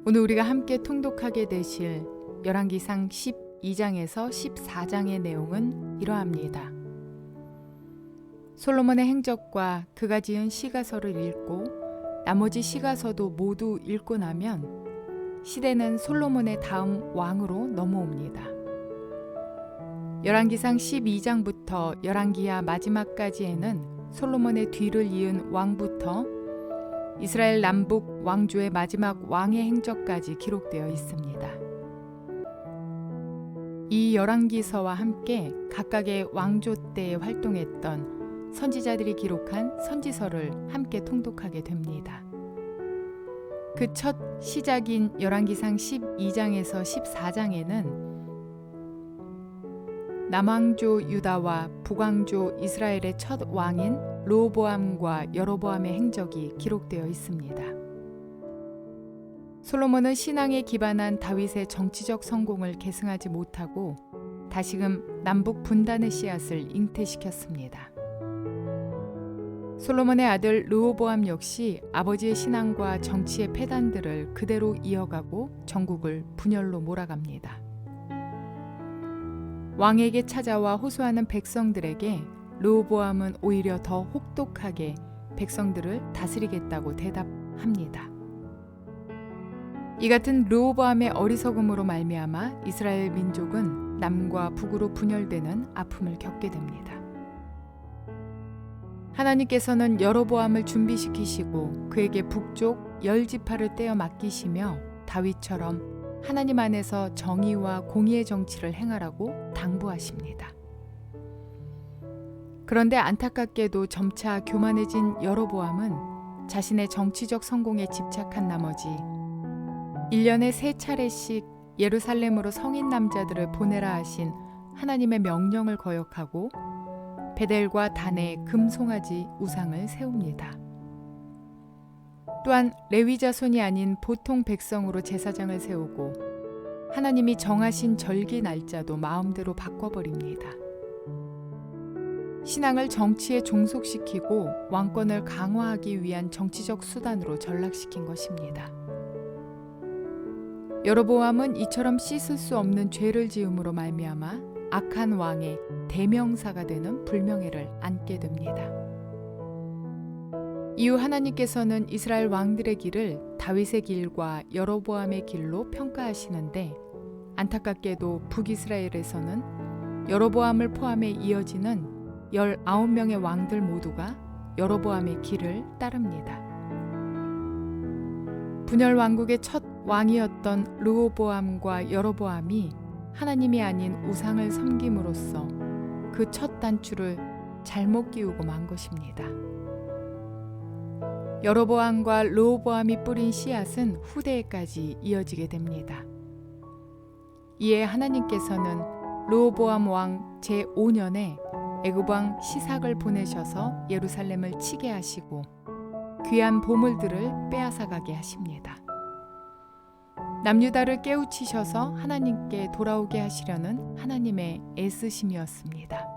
오늘 우리가 함께 통독하게 되실 열왕기상 12장에서 14장의 내용은 이러합니다. 솔로몬의 행적과 그가 지은 시가서를 읽고 나머지 시가서도 모두 읽고 나면 시대는 솔로몬의 다음 왕으로 넘어옵니다. 열왕기상 12장부터 열왕기하 마지막까지에는 솔로몬의 뒤를 이은 왕부터 이스라엘 남북 왕조의 마지막 왕의 행적까지 기록되어 있습니다. 이 열왕기서와 함께 각각의 왕조 때에 활동했던 선지자들이 기록한 선지서를 함께 통독하게 됩니다. 그 첫 시작인 열왕기상 12장에서 14장에는 남왕조 유다와 북왕조 이스라엘의 첫 왕인 르호보암과 여로보암의 행적이 기록되어 있습니다. 솔로몬은 신앙에 기반한 다윗의 정치적 성공을 계승하지 못하고 다시금 남북 분단의 씨앗을 잉태시켰습니다. 솔로몬의 아들 르호보암 역시 아버지의 신앙과 정치의 폐단들을 그대로 이어가고 전국을 분열로 몰아갑니다. 왕에게 찾아와 호소하는 백성들에게 르호보암은 오히려 더 혹독하게 백성들을 다스리겠다고 대답합니다. 이 같은 르호보암의 어리석음으로 말미암아 이스라엘 민족은 남과 북으로 분열되는 아픔을 겪게 됩니다. 하나님께서는 여로보암을 준비시키시고 그에게 북쪽 10지파를 떼어 맡기시며 다윗처럼 하나님 안에서 정의와 공의의 정치를 행하라고 당부하십니다. 그런데 안타깝게도 점차 교만해진 여로보암은 자신의 정치적 성공에 집착한 나머지 1년에 3차례씩 예루살렘으로 성인 남자들을 보내라 하신 하나님의 명령을 거역하고 베델과 단에 금송아지 우상을 세웁니다. 또한 레위 자손이 아닌 보통 백성으로 제사장을 세우고 하나님이 정하신 절기 날짜도 마음대로 바꿔버립니다. 신앙을 정치에 종속시키고 왕권을 강화하기 위한 정치적 수단으로 전락시킨 것입니다. 여로보암은 이처럼 씻을 수 없는 죄를 지음으로 말미암아 악한 왕의 대명사가 되는 불명예를 안게 됩니다. 이후 하나님께서는 이스라엘 왕들의 길을 다윗의 길과 여로보암의 길로 평가하시는데 안타깝게도 북이스라엘에서는 여로보암을 포함해 이어지는 19명의 왕들 모두가 여로보암의 길을 따릅니다. 분열 왕국의 첫 왕이었던 르호보암과 여로보암이 하나님이 아닌 우상을 섬김으로써 그 첫 단추를 잘못 끼우고 만 것입니다. 여로보암과 르호보암이 뿌린 씨앗은 후대에까지 이어지게 됩니다. 이에 하나님께서는 르호보암 왕 제5년에 애굽 왕 시삭을 보내셔서 예루살렘을 치게 하시고 귀한 보물들을 빼앗아가게 하십니다. 남유다를 깨우치셔서 하나님께 돌아오게 하시려는 하나님의 애쓰심이었습니다.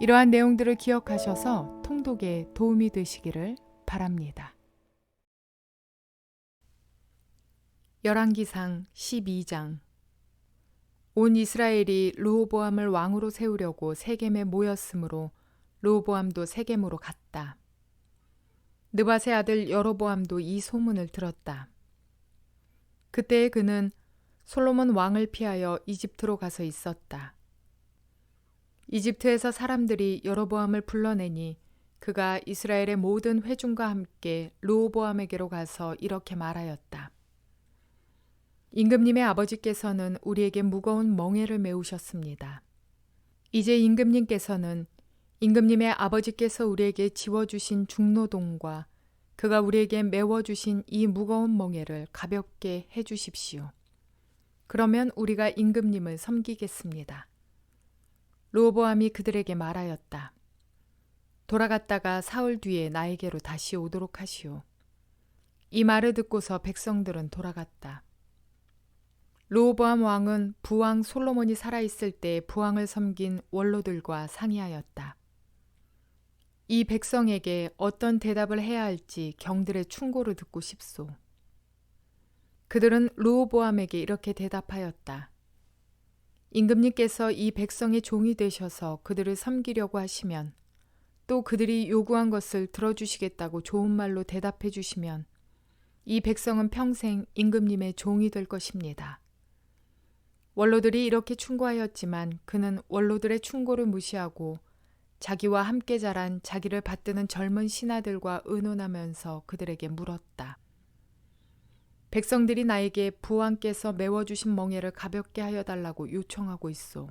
이러한 내용들을 기억하셔서 통독에 도움이 되시기를 바랍니다. 열왕기상 12장. 온 이스라엘이 르호보암을 왕으로 세우려고 세겜에 모였으므로 르호보암도 세겜으로 갔다. 느밧의 아들 여로보암도 이 소문을 들었다. 그때 그는 솔로몬 왕을 피하여 이집트로 가서 있었다. 이집트에서 사람들이 여로보암을 불러내니 그가 이스라엘의 모든 회중과 함께 르호보암에게로 가서 이렇게 말하였다. 임금님의 아버지께서는 우리에게 무거운 멍에를 메우셨습니다. 이제 임금님께서는 임금님의 아버지께서 우리에게 지워주신 중노동과 그가 우리에게 메워주신 이 무거운 멍에를 가볍게 해주십시오. 그러면 우리가 임금님을 섬기겠습니다. 르호보암이 그들에게 말하였다. 돌아갔다가 사흘 뒤에 나에게로 다시 오도록 하시오. 이 말을 듣고서 백성들은 돌아갔다. 르호보암 왕은 부왕 솔로몬이 살아있을 때 부왕을 섬긴 원로들과 상의하였다. 이 백성에게 어떤 대답을 해야 할지 경들의 충고를 듣고 싶소. 그들은 르호보암에게 이렇게 대답하였다. 임금님께서 이 백성의 종이 되셔서 그들을 섬기려고 하시면, 또 그들이 요구한 것을 들어주시겠다고 좋은 말로 대답해 주시면 이 백성은 평생 임금님의 종이 될 것입니다. 원로들이 이렇게 충고하였지만 그는 원로들의 충고를 무시하고 자기와 함께 자란 자기를 받드는 젊은 신하들과 의논하면서 그들에게 물었다. 백성들이 나에게 부왕께서 메워주신 멍에를 가볍게 하여 달라고 요청하고 있소.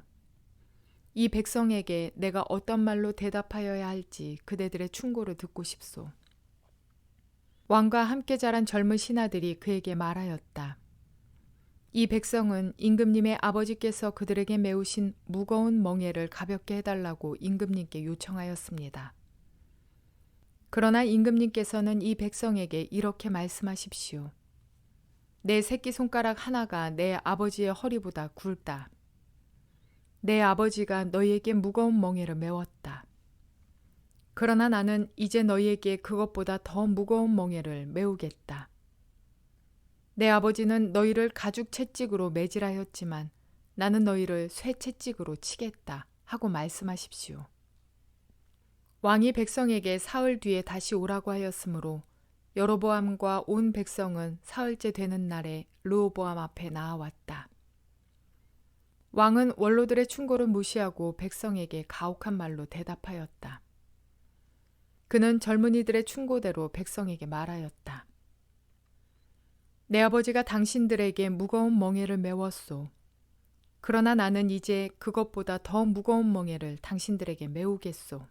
이 백성에게 내가 어떤 말로 대답하여야 할지 그대들의 충고를 듣고 싶소. 왕과 함께 자란 젊은 신하들이 그에게 말하였다. 이 백성은 임금님의 아버지께서 그들에게 메우신 무거운 멍에를 가볍게 해달라고 임금님께 요청하였습니다. 그러나 임금님께서는 이 백성에게 이렇게 말씀하십시오. 내 새끼손가락 하나가 내 아버지의 허리보다 굵다. 내 아버지가 너희에게 무거운 멍에를 메웠다. 그러나 나는 이제 너희에게 그것보다 더 무거운 멍에를 메우겠다. 내 아버지는 너희를 가죽 채찍으로 매질하였지만 나는 너희를 쇠 채찍으로 치겠다 하고 말씀하십시오. 왕이 백성에게 사흘 뒤에 다시 오라고 하였으므로 여로보암과 온 백성은 사흘째 되는 날에 르호보암 앞에 나아왔다. 왕은 원로들의 충고를 무시하고 백성에게 가혹한 말로 대답하였다. 그는 젊은이들의 충고대로 백성에게 말하였다. 내 아버지가 당신들에게 무거운 멍에를 메웠소. 그러나 나는 이제 그것보다 더 무거운 멍에를 당신들에게 메우겠소.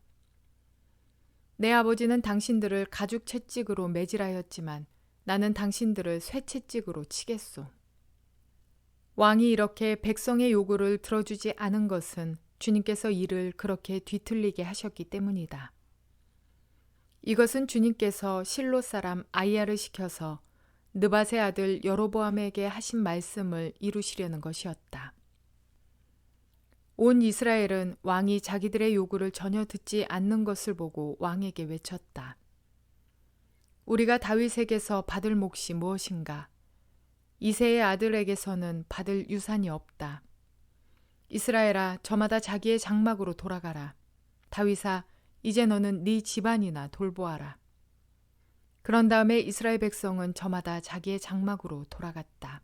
내 아버지는 당신들을 가죽 채찍으로 매질하였지만 나는 당신들을 쇠 채찍으로 치겠소. 왕이 이렇게 백성의 요구를 들어주지 않은 것은 주님께서 이를 그렇게 뒤틀리게 하셨기 때문이다. 이것은 주님께서 실로 사람 아이야를 시켜서 느밧의 아들 여로보암에게 하신 말씀을 이루시려는 것이었다. 온 이스라엘은 왕이 자기들의 요구를 전혀 듣지 않는 것을 보고 왕에게 외쳤다. 우리가 다윗에게서 받을 몫이 무엇인가? 이새의 아들에게서는 받을 유산이 없다. 이스라엘아, 저마다 자기의 장막으로 돌아가라. 다윗아, 이제 너는 네 집안이나 돌보아라. 그런 다음에 이스라엘 백성은 저마다 자기의 장막으로 돌아갔다.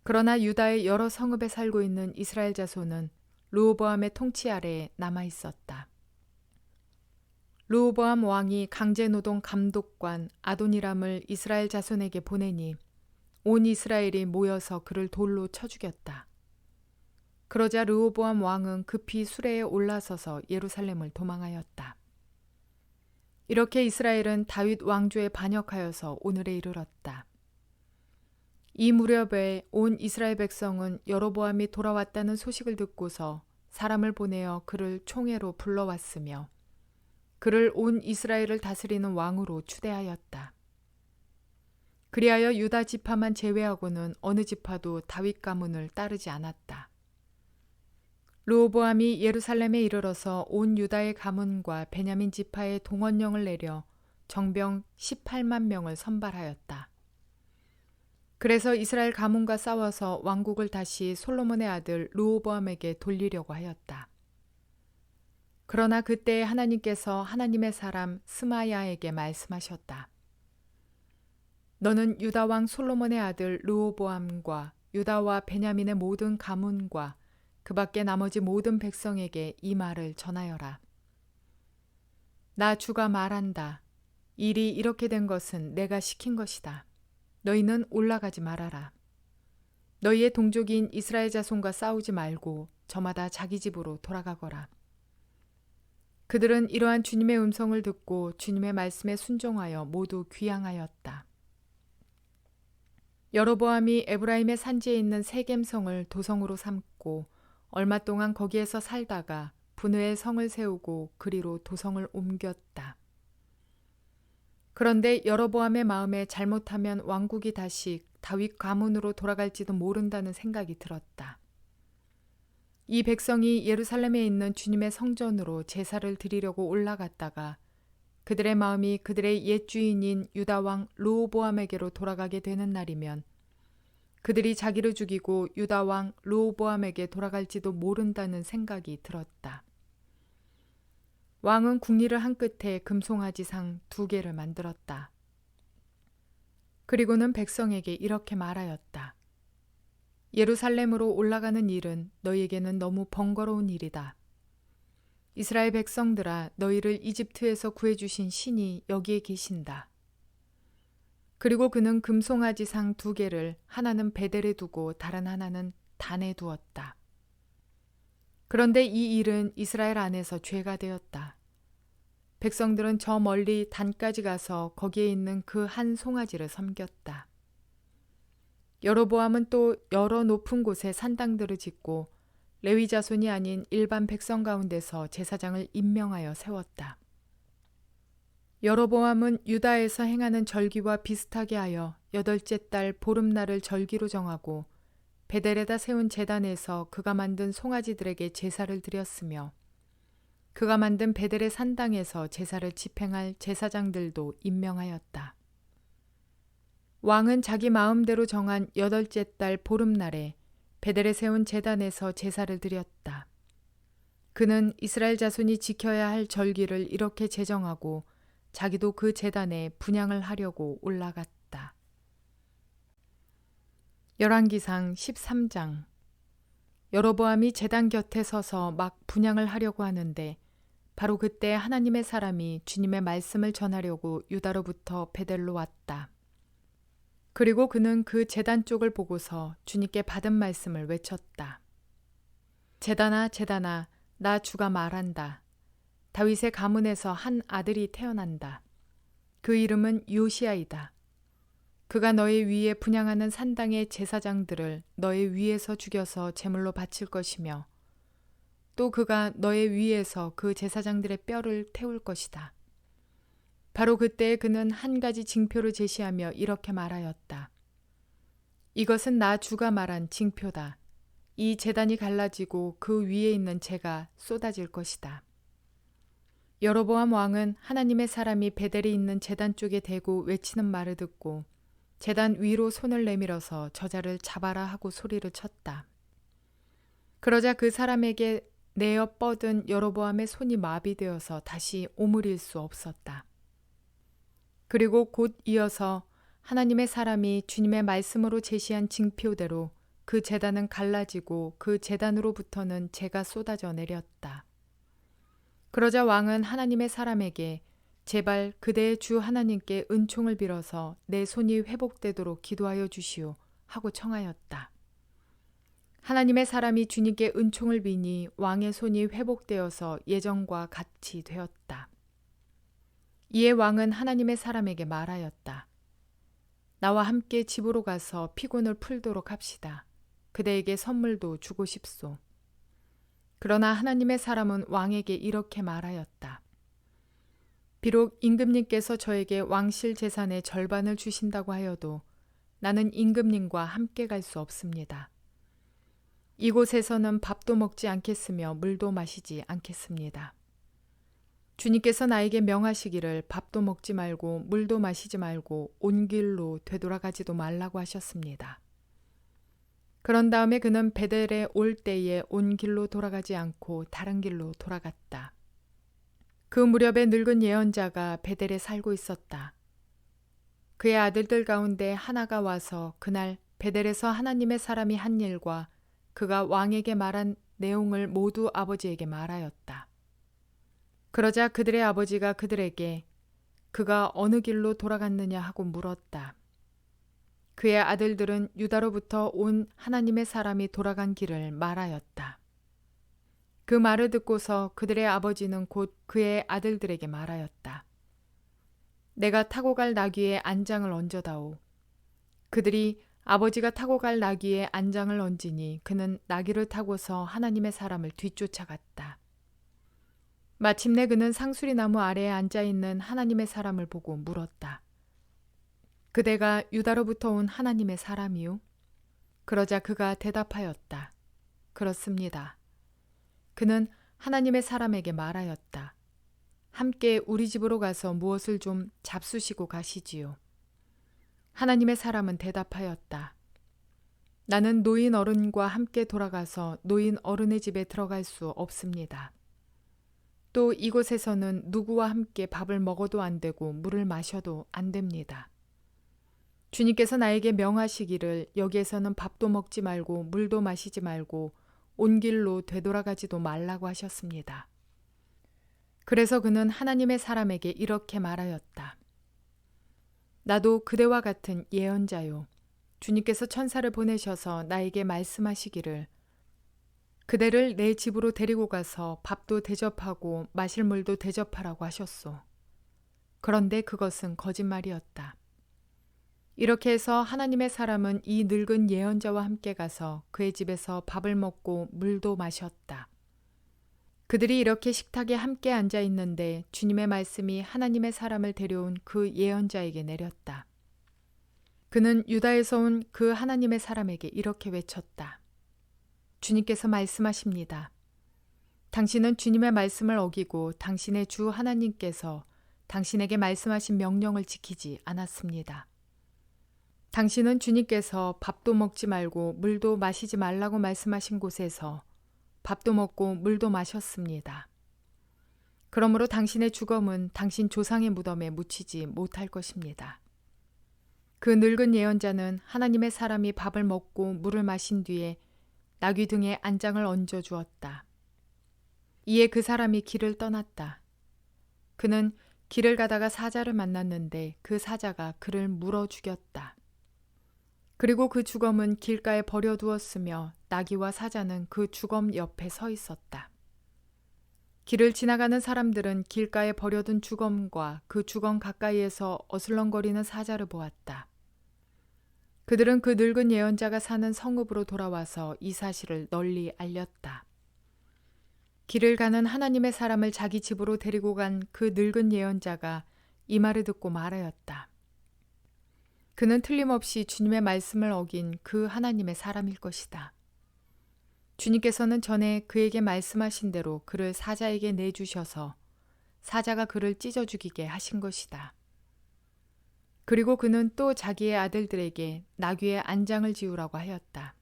그러나 유다의 여러 성읍에 살고 있는 이스라엘 자손은 르호보암의 통치 아래에 남아 있었다. 르호보암 왕이 강제노동 감독관 아도니람을 이스라엘 자손에게 보내니 온 이스라엘이 모여서 그를 돌로 쳐 죽였다. 그러자 르호보암 왕은 급히 수레에 올라서서 예루살렘을 도망하였다. 이렇게 이스라엘은 다윗 왕조에 반역하여서 오늘에 이르렀다. 이 무렵에 온 이스라엘 백성은 여로보암이 돌아왔다는 소식을 듣고서 사람을 보내어 그를 총회로 불러왔으며 그를 온 이스라엘을 다스리는 왕으로 추대하였다. 그리하여 유다 지파만 제외하고는 어느 지파도 다윗 가문을 따르지 않았다. 르호보암이 예루살렘에 이르러서 온 유다의 가문과 베냐민 지파의 동원령을 내려 정병 18만 명을 선발하였다. 그래서 이스라엘 가문과 싸워서 왕국을 다시 솔로몬의 아들 르호보암에게 돌리려고 하였다. 그러나 그때 하나님께서 하나님의 사람 스마야에게 말씀하셨다. 너는 유다 왕 솔로몬의 아들 르호보암과 유다와 베냐민의 모든 가문과 그 밖에 나머지 모든 백성에게 이 말을 전하여라. 나 주가 말한다. 일이 이렇게 된 것은 내가 시킨 것이다. 너희는 올라가지 말아라. 너희의 동족인 이스라엘 자손과 싸우지 말고 저마다 자기 집으로 돌아가거라. 그들은 이러한 주님의 음성을 듣고 주님의 말씀에 순종하여 모두 귀향하였다. 여로보암이 에브라임의 산지에 있는 세겜성을 도성으로 삼고 얼마 동안 거기에서 살다가 분회에 성을 세우고 그리로 도성을 옮겼다. 그런데 여로보암의 마음에 잘못하면 왕국이 다시 다윗 가문으로 돌아갈지도 모른다는 생각이 들었다. 이 백성이 예루살렘에 있는 주님의 성전으로 제사를 드리려고 올라갔다가 그들의 마음이 그들의 옛 주인인 유다 왕 르호보암에게로 돌아가게 되는 날이면 그들이 자기를 죽이고 유다 왕 르호보암에게 돌아갈지도 모른다는 생각이 들었다. 왕은 궁리를 한 끝에 금송아지상 2개를 만들었다. 그리고는 백성에게 이렇게 말하였다. 예루살렘으로 올라가는 일은 너희에게는 너무 번거로운 일이다. 이스라엘 백성들아, 너희를 이집트에서 구해주신 신이 여기에 계신다. 그리고 그는 금송아지상 2개를 하나는 베델에 두고 다른 하나는 단에 두었다. 그런데 이 일은 이스라엘 안에서 죄가 되었다. 백성들은 저 멀리 단까지 가서 거기에 있는 그 한 송아지를 섬겼다. 여로보암은 또 여러 높은 곳에 산당들을 짓고 레위 자손이 아닌 일반 백성 가운데서 제사장을 임명하여 세웠다. 여로보암은 유다에서 행하는 절기와 비슷하게 하여 8째 달 보름날을 절기로 정하고 베델에다 세운 제단에서 그가 만든 송아지들에게 제사를 드렸으며 그가 만든 베델의 산당에서 제사를 집행할 제사장들도 임명하였다. 왕은 자기 마음대로 정한 8째 달 보름날에 베델에 세운 제단에서 제사를 드렸다. 그는 이스라엘 자손이 지켜야 할 절기를 이렇게 제정하고 자기도 그 제단에 분향을 하려고 올라갔다. 열왕기상 13장. 여로보암이 제단 곁에 서서 막 분향을 하려고 하는데 바로 그때 하나님의 사람이 주님의 말씀을 전하려고 유다로부터 베델로 왔다. 그리고 그는 그 제단 쪽을 보고서 주님께 받은 말씀을 외쳤다. 제단아, 제단아, 나 주가 말한다. 다윗의 가문에서 한 아들이 태어난다. 그 이름은 요시야이다. 그가 너의 위에 분향하는 산당의 제사장들을 너의 위에서 죽여서 제물로 바칠 것이며 또 그가 너의 위에서 그 제사장들의 뼈를 태울 것이다. 바로 그때 그는 한 가지 징표를 제시하며 이렇게 말하였다. 이것은 나 주가 말한 징표다. 이 제단이 갈라지고 그 위에 있는 재가 쏟아질 것이다. 여로보암 왕은 하나님의 사람이 베델에 있는 제단 쪽에 대고 외치는 말을 듣고 제단 위로 손을 내밀어서 저자를 잡아라 하고 소리를 쳤다. 그러자 그 사람에게 내어 뻗은 여로보암의 손이 마비되어서 다시 오므릴 수 없었다. 그리고 곧 이어서 하나님의 사람이 주님의 말씀으로 제시한 징표대로 그 제단은 갈라지고 그 제단으로부터는 재가 쏟아져 내렸다. 그러자 왕은 하나님의 사람에게 제발 그대의 주 하나님께 은총을 빌어서 내 손이 회복되도록 기도하여 주시오 하고 청하였다. 하나님의 사람이 주님께 은총을 비니 왕의 손이 회복되어서 예전과 같이 되었다. 이에 왕은 하나님의 사람에게 말하였다. 나와 함께 집으로 가서 피곤을 풀도록 합시다. 그대에게 선물도 주고 싶소. 그러나 하나님의 사람은 왕에게 이렇게 말하였다. 비록 임금님께서 저에게 왕실 재산의 절반을 주신다고 하여도 나는 임금님과 함께 갈 수 없습니다. 이곳에서는 밥도 먹지 않겠으며 물도 마시지 않겠습니다. 주님께서 나에게 명하시기를 밥도 먹지 말고 물도 마시지 말고 온 길로 되돌아가지도 말라고 하셨습니다. 그런 다음에 그는 베델에 올 때에 온 길로 돌아가지 않고 다른 길로 돌아갔다. 그 무렵에 늙은 예언자가 베델에 살고 있었다. 그의 아들들 가운데 하나가 와서 그날 베델에서 하나님의 사람이 한 일과 그가 왕에게 말한 내용을 모두 아버지에게 말하였다. 그러자 그들의 아버지가 그들에게 그가 어느 길로 돌아갔느냐 하고 물었다. 그의 아들들은 유다로부터 온 하나님의 사람이 돌아간 길을 말하였다. 그 말을 듣고서 그들의 아버지는 곧 그의 아들들에게 말하였다. 내가 타고 갈 나귀에 안장을 얹어다오. 그들이 아버지가 타고 갈 나귀에 안장을 얹으니 그는 나귀를 타고서 하나님의 사람을 뒤쫓아갔다. 마침내 그는 상수리 나무 아래에 앉아있는 하나님의 사람을 보고 물었다. 그대가 유다로부터 온 하나님의 사람이요? 그러자 그가 대답하였다. 그렇습니다. 그는 하나님의 사람에게 말하였다. 함께 우리 집으로 가서 무엇을 좀 잡수시고 가시지요. 하나님의 사람은 대답하였다. 나는 노인 어른과 함께 돌아가서 노인 어른의 집에 들어갈 수 없습니다. 또 이곳에서는 누구와 함께 밥을 먹어도 안 되고 물을 마셔도 안 됩니다. 주님께서 나에게 명하시기를 여기에서는 밥도 먹지 말고 물도 마시지 말고 온 길로 되돌아가지도 말라고 하셨습니다. 그래서 그는 하나님의 사람에게 이렇게 말하였다. 나도 그대와 같은 예언자요. 주님께서 천사를 보내셔서 나에게 말씀하시기를 그대를 내 집으로 데리고 가서 밥도 대접하고 마실 물도 대접하라고 하셨소. 그런데 그것은 거짓말이었다. 이렇게 해서 하나님의 사람은 이 늙은 예언자와 함께 가서 그의 집에서 밥을 먹고 물도 마셨다. 그들이 이렇게 식탁에 함께 앉아 있는데 주님의 말씀이 하나님의 사람을 데려온 그 예언자에게 내렸다. 그는 유다에서 온 그 하나님의 사람에게 이렇게 외쳤다. 주님께서 말씀하십니다. 당신은 주님의 말씀을 어기고 당신의 주 하나님께서 당신에게 말씀하신 명령을 지키지 않았습니다. 당신은 주님께서 밥도 먹지 말고 물도 마시지 말라고 말씀하신 곳에서 밥도 먹고 물도 마셨습니다. 그러므로 당신의 죽음은 당신 조상의 무덤에 묻히지 못할 것입니다. 그 늙은 예언자는 하나님의 사람이 밥을 먹고 물을 마신 뒤에 나귀 등에 안장을 얹어 주었다. 이에 그 사람이 길을 떠났다. 그는 길을 가다가 사자를 만났는데 그 사자가 그를 물어 죽였다. 그리고 그 주검은 길가에 버려두었으며 나귀와 사자는 그 주검 옆에 서 있었다. 길을 지나가는 사람들은 길가에 버려둔 주검과 그 주검 가까이에서 어슬렁거리는 사자를 보았다. 그들은 그 늙은 예언자가 사는 성읍으로 돌아와서 이 사실을 널리 알렸다. 길을 가는 하나님의 사람을 자기 집으로 데리고 간 그 늙은 예언자가 이 말을 듣고 말하였다. 그는 틀림없이 주님의 말씀을 어긴 그 하나님의 사람일 것이다. 주님께서는 전에 그에게 말씀하신 대로 그를 사자에게 내주셔서 사자가 그를 찢어 죽이게 하신 것이다. 그리고 그는 또 자기의 아들들에게 나귀의 안장을 지우라고 하였다.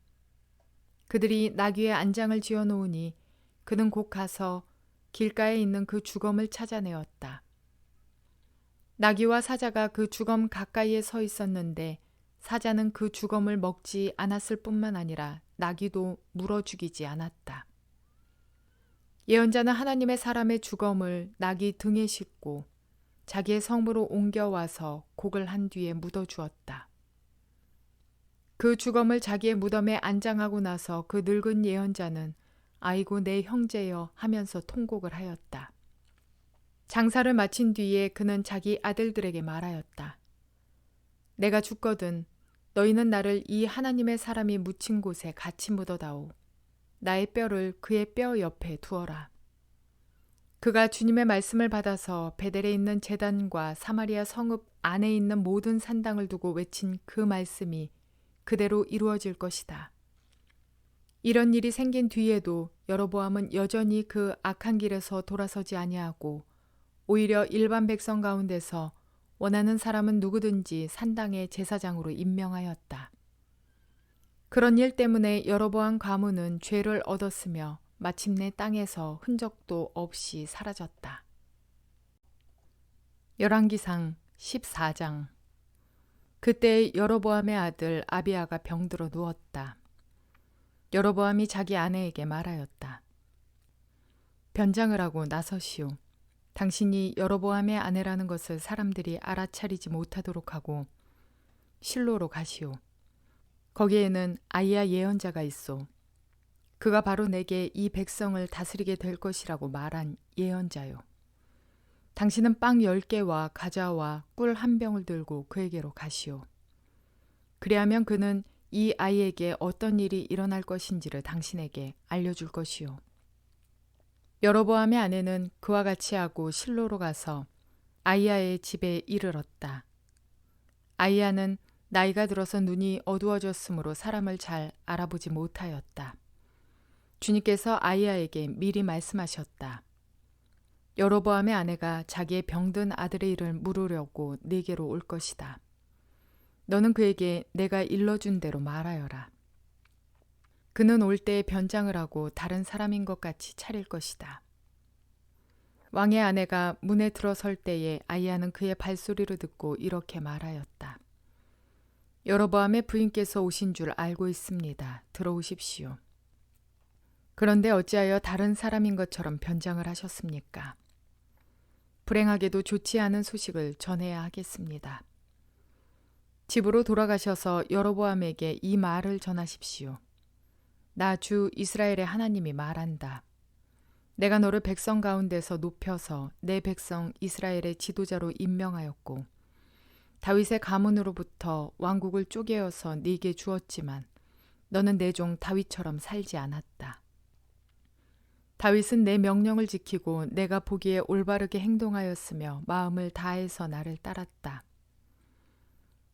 그들이 나귀의 안장을 지어 놓으니 그는 곧 가서 길가에 있는 그 주검을 찾아내었다. 나귀와 사자가 그 주검 가까이에 서 있었는데 사자는 그 주검을 먹지 않았을 뿐만 아니라 나귀도 물어 죽이지 않았다. 예언자는 하나님의 사람의 주검을 나귀 등에 싣고 자기의 성으로 옮겨와서 곡을 한 뒤에 묻어주었다. 그 주검을 자기의 무덤에 안장하고 나서 그 늙은 예언자는 아이고 내 형제여 하면서 통곡을 하였다. 장사를 마친 뒤에 그는 자기 아들들에게 말하였다. 내가 죽거든 너희는 나를 이 하나님의 사람이 묻힌 곳에 같이 묻어다오. 나의 뼈를 그의 뼈 옆에 두어라. 그가 주님의 말씀을 받아서 베델에 있는 제단과 사마리아 성읍 안에 있는 모든 산당을 두고 외친 그 말씀이 그대로 이루어질 것이다. 이런 일이 생긴 뒤에도 여로보암은 여전히 그 악한 길에서 돌아서지 아니하고 오히려 일반 백성 가운데서 원하는 사람은 누구든지 산당의 제사장으로 임명하였다. 그런 일 때문에 여로보암 가문은 죄를 얻었으며 마침내 땅에서 흔적도 없이 사라졌다. 열왕기상 14장. 그때 여로보암의 아들 아비야가 병들어 누웠다. 여로보암이 자기 아내에게 말하였다. 변장을 하고 나서시오. 당신이 여로보암의 아내라는 것을 사람들이 알아차리지 못하도록 하고 실로로 가시오. 거기에는 아이야 예언자가 있소. 그가 바로 내게 이 백성을 다스리게 될 것이라고 말한 예언자요. 당신은 빵 10개와 과자와 꿀 1병을 들고 그에게로 가시오. 그리하면 그는 이 아이에게 어떤 일이 일어날 것인지를 당신에게 알려줄 것이오. 여로보암의 아내는 그와 같이 하고 실로로 가서 아이야의 집에 이르렀다. 아이야는 나이가 들어서 눈이 어두워졌으므로 사람을 잘 알아보지 못하였다. 주님께서 아이야에게 미리 말씀하셨다. 여로보암의 아내가 자기의 병든 아들의 일을 물으려고 네게로 올 것이다. 너는 그에게 내가 일러준 대로 말하여라. 그는 올 때에 변장을 하고 다른 사람인 것 같이 차릴 것이다. 왕의 아내가 문에 들어설 때에 아히야는 그의 발소리를 듣고 이렇게 말하였다. 여로보암의 부인께서 오신 줄 알고 있습니다. 들어오십시오. 그런데 어찌하여 다른 사람인 것처럼 변장을 하셨습니까? 불행하게도 좋지 않은 소식을 전해야 하겠습니다. 집으로 돌아가셔서 여로보암에게 이 말을 전하십시오. 나 주 이스라엘의 하나님이 말한다. 내가 너를 백성 가운데서 높여서 내 백성 이스라엘의 지도자로 임명하였고 다윗의 가문으로부터 왕국을 쪼개어서 네게 주었지만 너는 내 종 다윗처럼 살지 않았다. 다윗은 내 명령을 지키고 내가 보기에 올바르게 행동하였으며 마음을 다해서 나를 따랐다.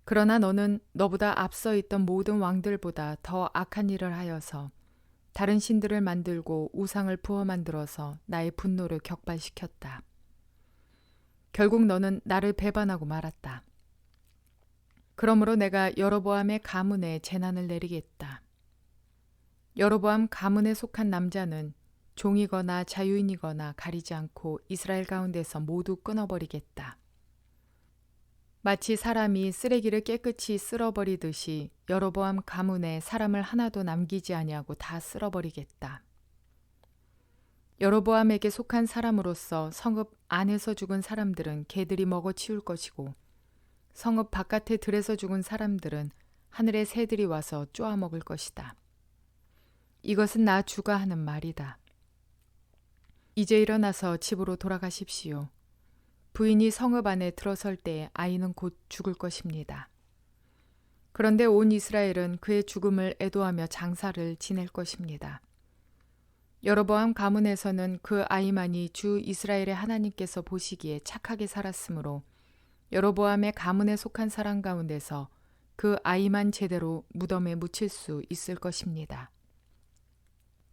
그러나 너는 너보다 앞서 있던 모든 왕들보다 더 악한 일을 하여서 다른 신들을 만들고 우상을 부어 만들어서 나의 분노를 격발시켰다. 결국 너는 나를 배반하고 말았다. 그러므로 내가 여로보암의 가문에 재난을 내리겠다. 여로보암 가문에 속한 남자는 종이거나 자유인이거나 가리지 않고 이스라엘 가운데서 모두 끊어버리겠다. 마치 사람이 쓰레기를 깨끗이 쓸어버리듯이 여로보암 가문에 사람을 하나도 남기지 아니하고 다 쓸어버리겠다. 여로보암에게 속한 사람으로서 성읍 안에서 죽은 사람들은 개들이 먹어치울 것이고 성읍 바깥의 들에서 죽은 사람들은 하늘의 새들이 와서 쪼아먹을 것이다. 이것은 나 주가 하는 말이다. 이제 일어나서 집으로 돌아가십시오. 부인이 성읍 안에 들어설 때 아이는 곧 죽을 것입니다. 그런데 온 이스라엘은 그의 죽음을 애도하며 장사를 지낼 것입니다. 여로보암 가문에서는 그 아이만이 주 이스라엘의 하나님께서 보시기에 착하게 살았으므로 여로보암의 가문에 속한 사람 가운데서 그 아이만 제대로 무덤에 묻힐 수 있을 것입니다.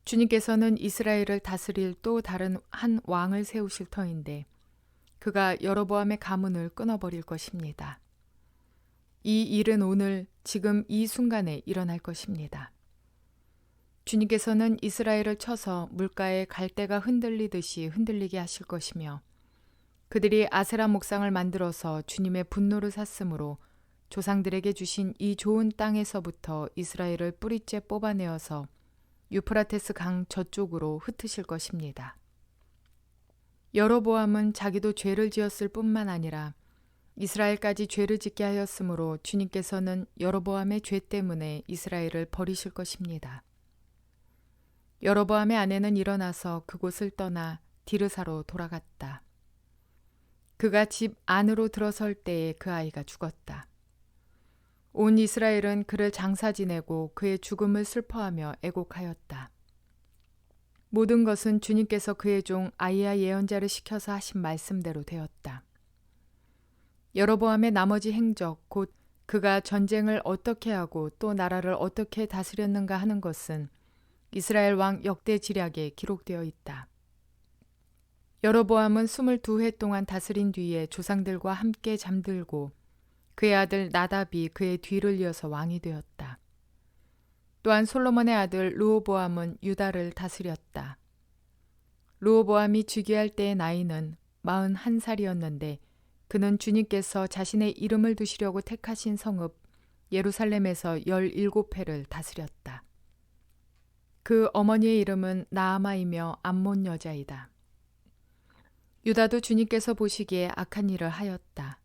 주님께서는 이스라엘을 다스릴 또 다른 한 왕을 세우실 터인데 그가 여로보암의 가문을 끊어버릴 것입니다. 이 일은 오늘 지금 이 순간에 일어날 것입니다. 주님께서는 이스라엘을 쳐서 물가에 갈대가 흔들리듯이 흔들리게 하실 것이며 그들이 아세라 목상을 만들어서 주님의 분노를 샀으므로 조상들에게 주신 이 좋은 땅에서부터 이스라엘을 뿌리째 뽑아내어서 유프라테스 강 저쪽으로 흩으실 것입니다. 여로보암은 자기도 죄를 지었을 뿐만 아니라 이스라엘까지 죄를 짓게 하였으므로 주님께서는 여로보암의 죄 때문에 이스라엘을 버리실 것입니다. 여로보암의 아내는 일어나서 그곳을 떠나 디르사로 돌아갔다. 그가 집 안으로 들어설 때에 그 아이가 죽었다. 온 이스라엘은 그를 장사 지내고 그의 죽음을 슬퍼하며 애곡하였다. 모든 것은 주님께서 그의 종 아히야 예언자를 시켜서 하신 말씀대로 되었다. 여로보암의 나머지 행적 곧 그가 전쟁을 어떻게 하고 또 나라를 어떻게 다스렸는가 하는 것은 이스라엘 왕 역대 지략에 기록되어 있다. 여로보암은 22해 동안 다스린 뒤에 조상들과 함께 잠들고 그의 아들 나답이 그의 뒤를 이어서 왕이 되었다. 또한 솔로몬의 아들 르호보암은 유다를 다스렸다. 르호보암이 즉위할 때의 나이는 41살이었는데 그는 주님께서 자신의 이름을 두시려고 택하신 성읍 예루살렘에서 17회를 다스렸다. 그 어머니의 이름은 나아마이며 암몬 여자이다. 유다도 주님께서 보시기에 악한 일을 하였다.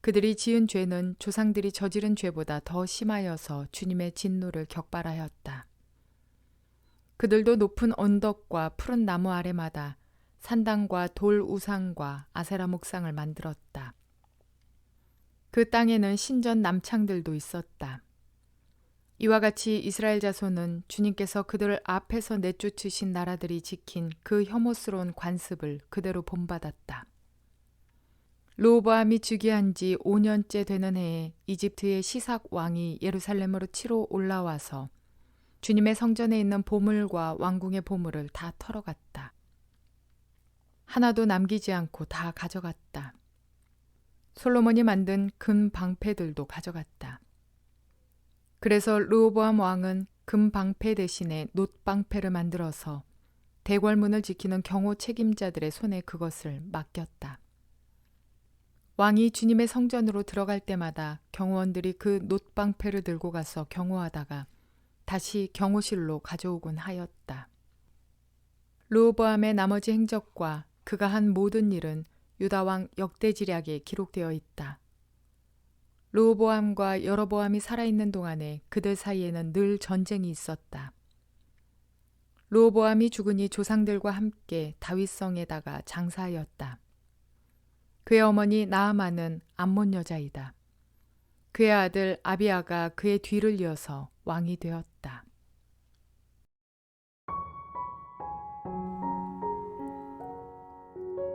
그들이 지은 죄는 조상들이 저지른 죄보다 더 심하여서 주님의 진노를 격발하였다. 그들도 높은 언덕과 푸른 나무 아래마다 산당과 돌 우상과 아세라 목상을 만들었다. 그 땅에는 신전 남창들도 있었다. 이와 같이 이스라엘 자손은 주님께서 그들을 앞에서 내쫓으신 나라들이 지킨 그 혐오스러운 관습을 그대로 본받았다. 르호보암이 즉위한 지 5년째 되는 해에 이집트의 시삭 왕이 예루살렘으로 치러 올라와서 주님의 성전에 있는 보물과 왕궁의 보물을 다 털어갔다. 하나도 남기지 않고 다 가져갔다. 솔로몬이 만든 금 방패들도 가져갔다. 그래서 르호보암 왕은 금 방패 대신에 놋 방패를 만들어서 대궐문을 지키는 경호 책임자들의 손에 그것을 맡겼다. 왕이 주님의 성전으로 들어갈 때마다 경호원들이 그 놋 방패를 들고 가서 경호하다가 다시 경호실로 가져오곤 하였다. 르호보암의 나머지 행적과 그가 한 모든 일은 유다왕 역대지략에 기록되어 있다. 르호보암과 여로보암이 살아있는 동안에 그들 사이에는 늘 전쟁이 있었다. 르호보암이 죽으니 조상들과 함께 다윗성에다가 장사하였다. 그의 어머니 나아만은 암몬 여자이다. 그의 아들 아비아가 그의 뒤를 이어서 왕이 되었다.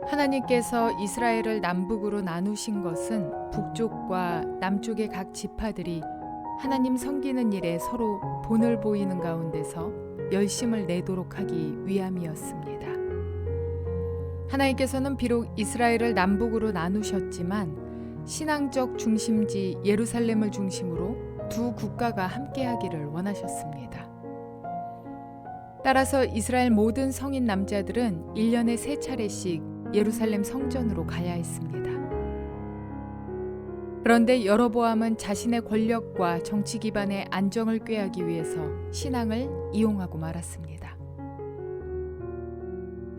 하나님께서 이스라엘을 남북으로 나누신 것은 북쪽과 남쪽의 각 지파들이 하나님 섬기는 일에 서로 본을 보이는 가운데서 열심을 내도록 하기 위함이었습니다. 하나님께서는 비록 이스라엘을 남북으로 나누셨지만 신앙적 중심지 예루살렘을 중심으로 두 국가가 함께하기를 원하셨습니다. 따라서 이스라엘 모든 성인 남자들은 1년에 3차례씩 예루살렘 성전으로 가야 했습니다. 그런데 여로보암은 자신의 권력과 정치 기반의 안정을 꾀하기 위해서 신앙을 이용하고 말았습니다.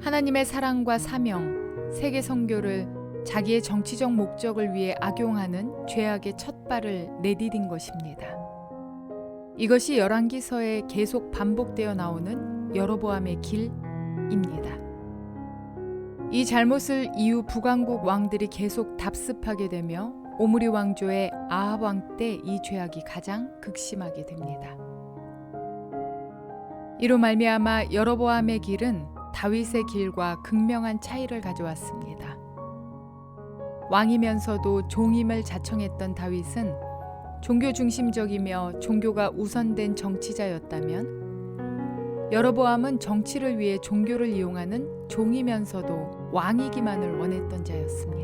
하나님의 사랑과 사명, 세계 선교를 자기의 정치적 목적을 위해 악용하는 죄악의 첫 발을 내디딘 것입니다. 이것이 열왕기서에 계속 반복되어 나오는 여로보암의 길입니다. 이 잘못을 이후 북왕국 왕들이 계속 답습하게 되며 오므리 왕조의 아합 왕 때 이 죄악이 가장 극심하게 됩니다. 이로 말미암아 여로보암의 길은 다윗의 길과 극명한 차이를 가져왔습니다. 왕이면서도 종임을 자청했던 다윗은 종교 중심적이며 종교가 우선된 정치자였다면 여로보암은 정치를 위해 종교를 이용하는 종이면서도 왕이기만을 원했던 자였습니다.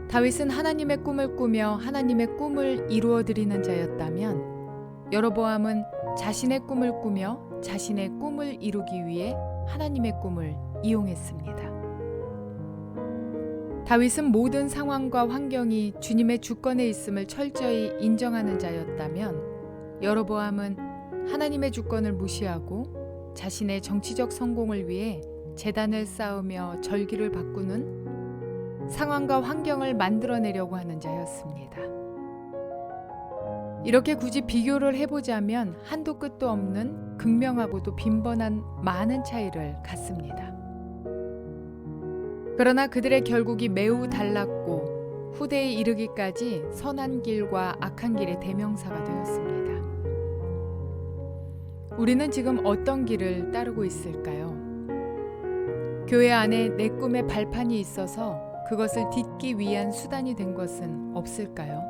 다윗은 하나님의 꿈을 꾸며 하나님의 꿈을 이루어드리는 자였다면 여로보암은 자신의 꿈을 꾸며 자신의 꿈을 이루기 위해 하나님의 꿈을 이용했습니다. 다윗은 모든 상황과 환경이 주님의 주권에 있음을 철저히 인정하는 자였다면 여로보암은 하나님의 주권을 무시하고 자신의 정치적 성공을 위해 제단을 쌓으며 절기를 바꾸는 상황과 환경을 만들어내려고 하는 자였습니다. 이렇게 굳이 비교를 해보자면 한도 끝도 없는 극명하고도 빈번한 많은 차이를 갖습니다. 그러나 그들의 결국이 매우 달랐고 후대에 이르기까지 선한 길과 악한 길의 대명사가 되었습니다. 우리는 지금 어떤 길을 따르고 있을까요? 교회 안에 내 꿈의 발판이 있어서 그것을 딛기 위한 수단이 된 것은 없을까요?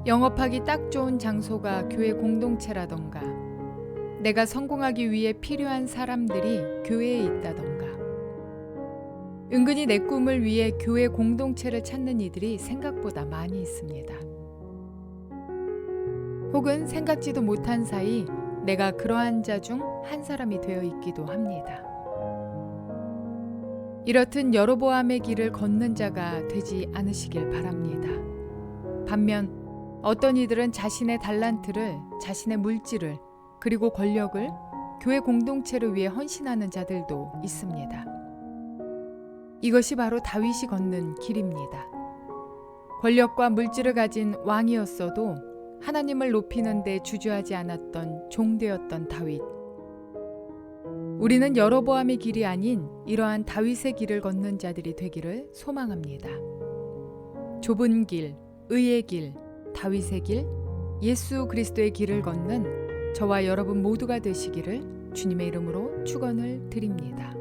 영업하기 딱 좋은 장소가 교회 공동체라던가 내가 성공하기 위해 필요한 사람들이 교회에 있다던가 은근히 내 꿈을 위해 교회 공동체를 찾는 이들이 생각보다 많이 있습니다. 혹은 생각지도 못한 사이 내가 그러한 자 중 한 사람이 되어 있기도 합니다. 이렇듯 여로보암의 길을 걷는 자가 되지 않으시길 바랍니다. 반면 어떤 이들은 자신의 달란트를, 자신의 물질을, 그리고 권력을 교회 공동체를 위해 헌신하는 자들도 있습니다. 이것이 바로 다윗이 걷는 길입니다. 권력과 물질을 가진 왕이었어도 하나님을 높이는 데 주저하지 않았던 종되었던 다윗. 우리는 여로보암의 길이 아닌 이러한 다윗의 길을 걷는 자들이 되기를 소망합니다. 좁은 길, 의의 길, 다윗의 길, 예수 그리스도의 길을 걷는 저와 여러분 모두가 되시기를 주님의 이름으로 축원을 드립니다.